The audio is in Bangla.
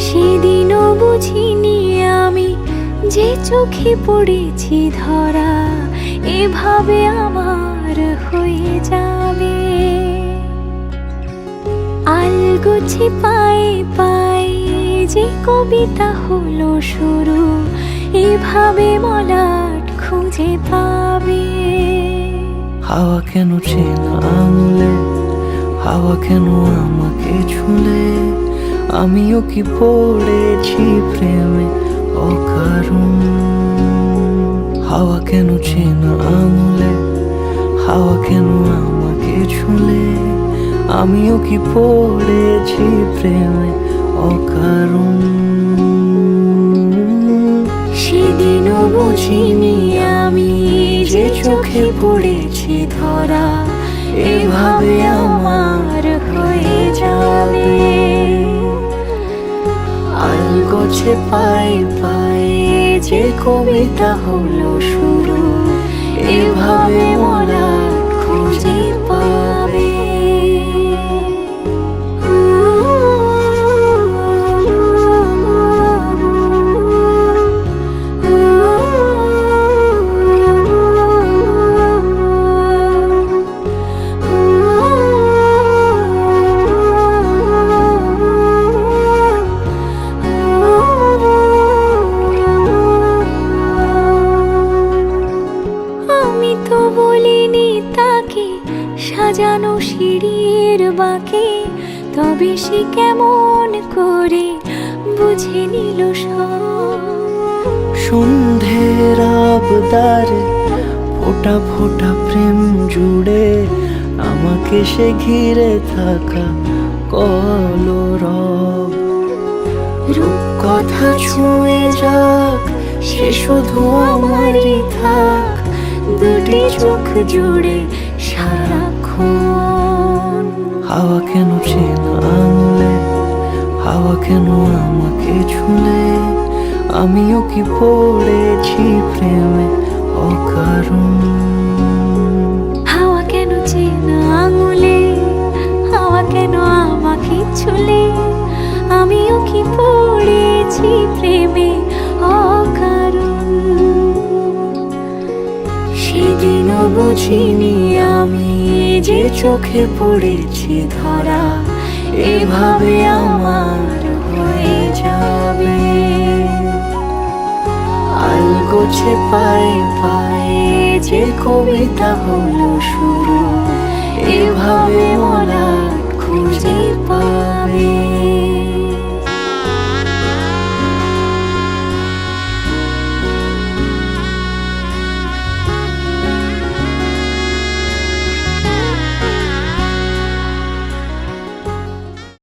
সেদিনও বুঝিনি আমি যে চোখে পড়েছি ধরা এভাবে আমার হয়ে যাবে। আলগোছে পায়ে পায়ে যে কবিতা হলো শুরু এভাবে মলাট খুঁজে পাবে। হাওয়া কেন চেনা আঙুলে, হাওয়া কেন আমাকে ছুলে, আমিও কি পড়েছি প্রেমে অকারণ। হাওয়া কেন চেনা আঙুলে, হাওয়া কেন আমাকে ছুলে, আমিও কি পড়েছি প্রেমে অকারণ। সেদিনও বুঝিনি আমি যে চোখে পড়েছি ধরা এভাবে আমার হয়ে যাবে। আলগোছে পায়ে পায়ে যে কবিতা হলো শুরু এভাবে মলাট খুঁজে পাবে। আমি তো বলিনি তাকে সাজানো সিঁড়ির বাঁকে, তবে সে কেমন করে বুঝে নিল সব। সন্ধ্যের আবদারে ফোঁটা ফোঁটা প্রেম জুড়ে আমাকে সে ঘিরে থাকা কলরব। রূপকথা ছুঁয়ে যাক সে শুধু আমারই থাক, দুটি চোখ জুড়ে সারাক্ষণ। হাওয়া কেন চেনা আঙুলে, হাওয়া কেন আমাকে ছুলে, আমিও কি পড়েছি প্রেমে অকারণ। হাওয়া কেন চেনা আঙুলে, হাওয়া কেন আমাকে ছুলে, আমিও কি পড়েছি প্রেমে অকারণ। সেদিনও বুঝিনি আমি যে চোখে পড়েছি ধরা এভাবে আমার হয়ে যাবে। আলগোছে পায়ে পায়ে যে কবিতা হলো শুরু এভাবে মলাট খুঁজে পাবে।